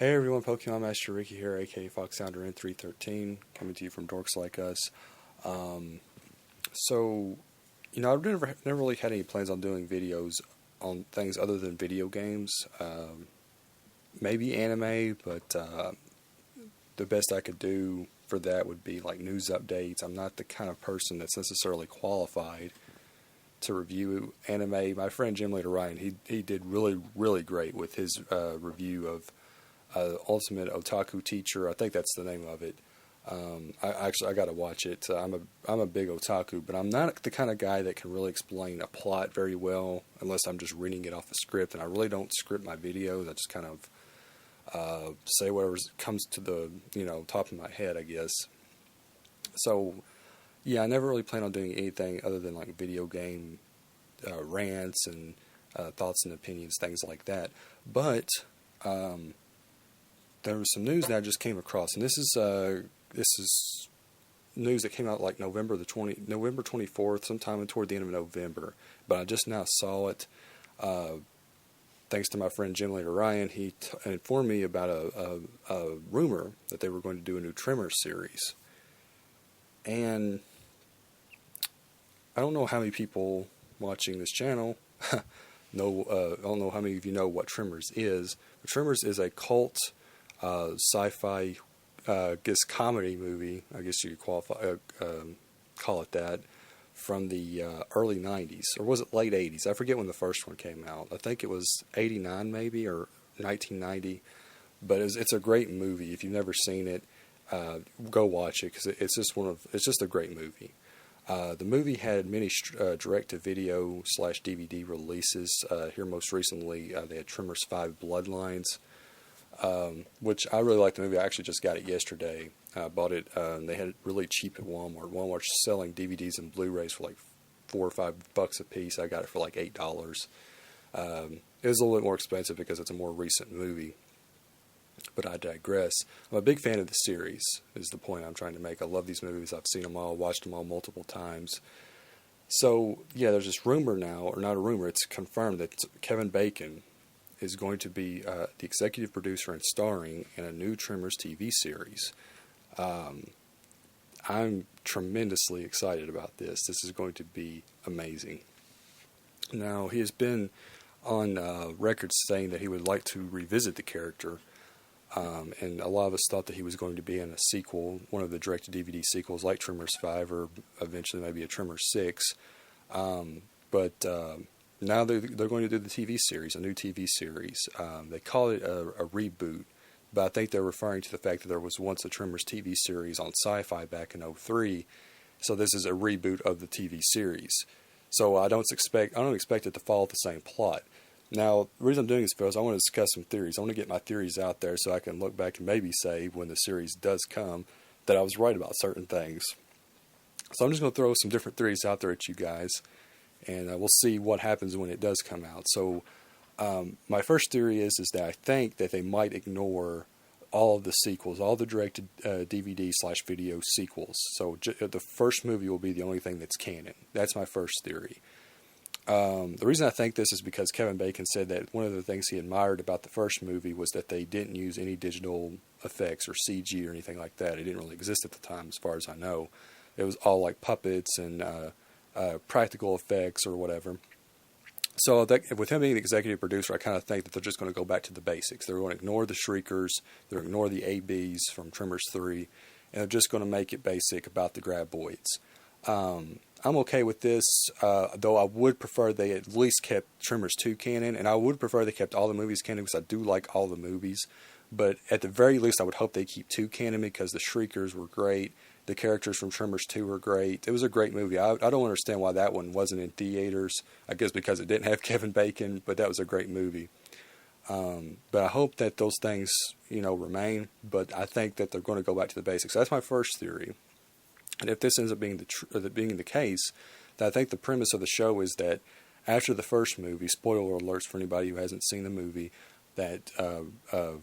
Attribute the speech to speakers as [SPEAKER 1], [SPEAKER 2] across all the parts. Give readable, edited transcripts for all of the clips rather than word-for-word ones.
[SPEAKER 1] Hey everyone, Pokemon Master Ricky here, aka Fox Sounder N313, coming to you from Dorks Like Us. Um, I've never really had any plans on doing videos on things other than video games. Maybe anime, but the best I could do for that would be like news updates. I'm not the kind of person that's necessarily qualified to review anime. My friend Jim Leader Ryan, he did really great with his review of Ultimate Otaku Teacher. I think that's the name of it. I got to watch it. I'm a big otaku, but I'm not the kind of guy that can really explain a plot very well unless I'm just reading it off a script. And I really don't script my videos. I just kind of say whatever comes to the top of my head, I guess. So yeah, I never really plan on doing anything other than like video game rants and thoughts and opinions, things like that. But there was some news that I just came across, and this is news that came out like November 24th, sometime toward the end of November. But I just now saw it. Thanks to my friend Jim Leader Ryan, he informed me about a rumor that they were going to do a new Tremors series. And I don't know how many people watching this channel know. I don't know how many of you know what Tremors is. But Tremors is a cult sci-fi, comedy movie. I guess you could call it that. From the early '90s, or was it late '80s? I forget when the first one came out. I think it was '89 maybe, or 1990. But it's a great movie. If you've never seen it, go watch it because it's just a great movie. The movie had many direct-to-video / DVD releases. Here most recently, they had Tremors 5 Bloodlines, which I really liked the movie. I actually just got it yesterday. I bought it, and they had it really cheap at Walmart. Walmart's selling DVDs and Blu-rays for like $4 or $5 a piece. I got it for like $8. It was a little bit more expensive because it's a more recent movie. But I digress. I'm a big fan of the series, is the point I'm trying to make. I love these movies. I've seen them all, watched them all multiple times. So, yeah, there's this rumor now, or not a rumor, it's confirmed that Kevin Bacon is going to be the executive producer and starring in a new Tremors TV series. I'm tremendously excited about this. This is going to be amazing. Now, he has been on record saying that he would like to revisit the character. And a lot of us thought that he was going to be in a sequel, one of the direct-to-DVD sequels like Tremors 5 or eventually maybe a Tremors 6. But now they're going to do the TV series, a new TV series. They call it a reboot, but I think they're referring to the fact that there was once a Tremors TV series on Sci-Fi back in '03, so this is a reboot of the TV series. So I don't expect it to follow the same plot. Now, the reason I'm doing this, folks, I want to discuss some theories. I want to get my theories out there so I can look back and maybe say, when the series does come, that I was right about certain things. So I'm just going to throw some different theories out there at you guys, and we'll see what happens when it does come out. So my first theory is that I think that they might ignore all of the sequels, all the directed DVD/video sequels. So the first movie will be the only thing that's canon. That's my first theory. The reason I think this is because Kevin Bacon said that one of the things he admired about the first movie was that they didn't use any digital effects or CG or anything like that. It didn't really exist at the time, as far as I know. It was all like puppets and practical effects or whatever. So with him being the executive producer, I kind of think that they're just going to go back to the basics. They're going to ignore the Shriekers, they're going to ignore the ABs from Tremors 3, and they're just going to make it basic about the Graboids. I'm okay with this, though I would prefer they at least kept Tremors 2 canon, and I would prefer they kept all the movies canon because I do like all the movies. But at the very least, I would hope they keep 2 canon because the Shriekers were great. The characters from Tremors 2 were great. It was a great movie. I don't understand why that one wasn't in theaters. I guess because it didn't have Kevin Bacon, but that was a great movie. But I hope that those things, remain. But I think that they're going to go back to the basics. That's my first theory. And if this ends up being the case, then I think the premise of the show is that after the first movie, spoiler alerts for anybody who hasn't seen the movie, that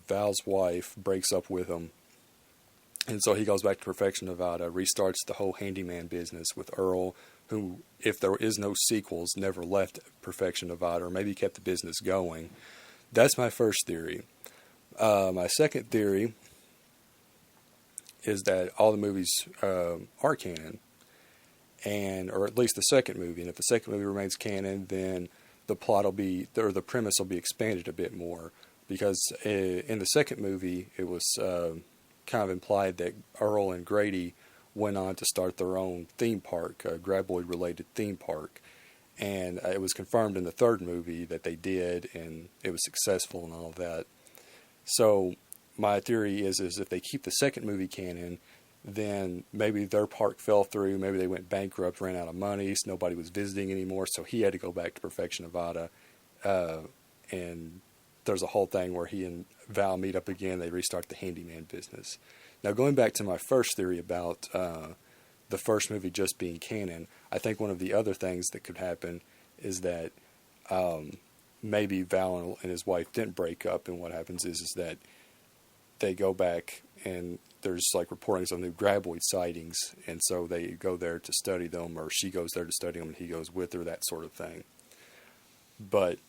[SPEAKER 1] Val's wife breaks up with him, and so he goes back to Perfection Nevada, restarts the whole handyman business with Earl, who, if there is no sequels, never left Perfection Nevada, or maybe kept the business going. That's my first theory. My second theory is that all the movies are canon, or at least the second movie. And if the second movie remains canon, then the plot will be, or the premise will be expanded a bit more. Because in the second movie, it was kind of implied that Earl and Grady went on to start their own theme park, a Graboid-related theme park. And it was confirmed in the third movie that they did, and it was successful and all of that. So my theory is if they keep the second movie canon, then maybe their park fell through, maybe they went bankrupt, ran out of money, so nobody was visiting anymore, so he had to go back to Perfection Nevada. And there's a whole thing where he and Val meet up again, they restart the handyman business. Now, going back to my first theory about the first movie just being canon, I think one of the other things that could happen is that maybe Val and his wife didn't break up, and what happens is that they go back and there's like reportings on the Graboid sightings, and so they go there to study them, or she goes there to study them and he goes with her, that sort of thing. But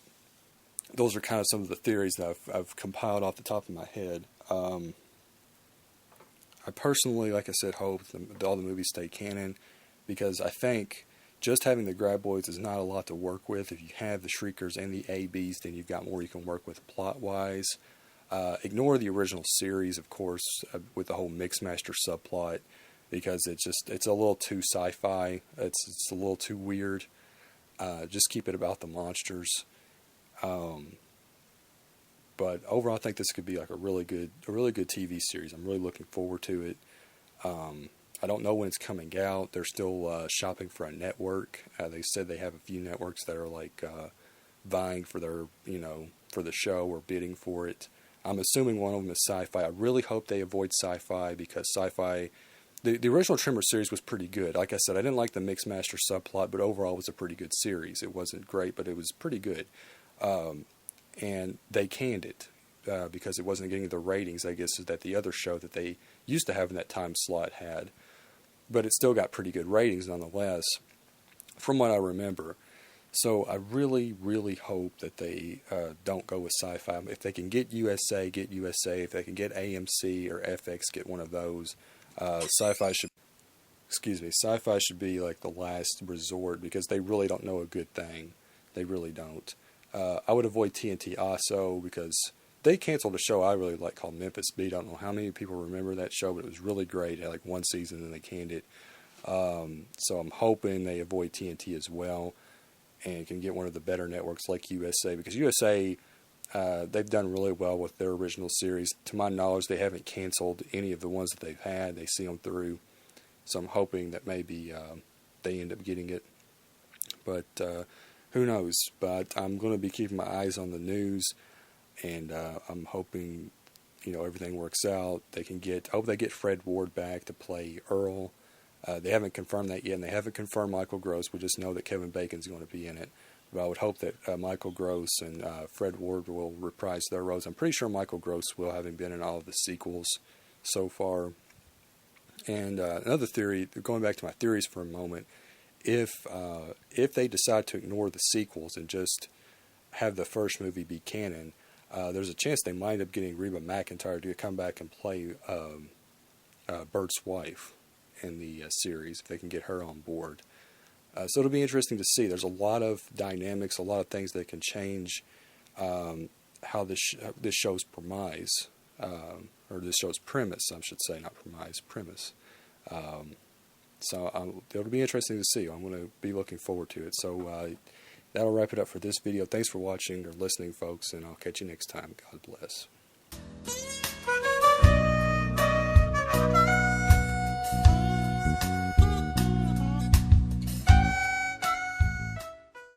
[SPEAKER 1] those are kind of some of the theories that I've compiled off the top of my head. I personally, like I said, hope that all the movies stay canon, because I think just having the Graboids is not a lot to work with. If you have the Shriekers and the ABs, then you've got more you can work with plot-wise. Ignore the original series, of course, with the whole Mixmaster subplot, because it's a little too sci-fi. It's a little too weird. Just keep it about the monsters. But overall, I think this could be like a really good TV series. I'm really looking forward to it. I don't know when it's coming out. They're still shopping for a network. They said they have a few networks that are like vying for their, for the show or bidding for it. I'm assuming one of them is Sci-Fi. I really hope they avoid Sci-Fi, because Sci-Fi, the original Tremors series was pretty good. Like I said, I didn't like the Mixmaster subplot, but overall it was a pretty good series. It wasn't great, but it was pretty good. And they canned it because it wasn't getting the ratings, I guess, that the other show that they used to have in that time slot had. But it still got pretty good ratings nonetheless, from what I remember. So I really, really hope that they don't go with Sci-Fi. If they can get USA, get USA. If they can get AMC or FX, get one of those. Sci-Fi should be like the last resort, because they really don't know a good thing. They really don't. I would avoid TNT also, because they canceled a show I really like called Memphis Beat. I don't know how many people remember that show, but it was really great. It had like one season and they canned it. So I'm hoping they avoid TNT as well and can get one of the better networks like USA, because USA, they've done really well with their original series. To my knowledge, they haven't canceled any of the ones that they've had. They see them through. So I'm hoping that maybe they end up getting it. But who knows? But I'm going to be keeping my eyes on the news, and I'm hoping, everything works out. I hope they get Fred Ward back to play Earl. They haven't confirmed that yet, and they haven't confirmed Michael Gross. We just know that Kevin Bacon's going to be in it. But I would hope that Michael Gross and Fred Ward will reprise their roles. I'm pretty sure Michael Gross will, having been in all of the sequels so far. And another theory, going back to my theories for a moment, if they decide to ignore the sequels and just have the first movie be canon, there's a chance they might end up getting Reba McEntire to come back and play Bert's wife in the series, if they can get her on board. So it'll be interesting to see. There's a lot of dynamics, a lot of things that can change how this show's premise, or this show's premise, I should say, not premise, premise. So it'll be interesting to see. I'm going to be looking forward to it. So that'll wrap it up for this video. Thanks for watching or listening, folks, and I'll catch you next time. God bless.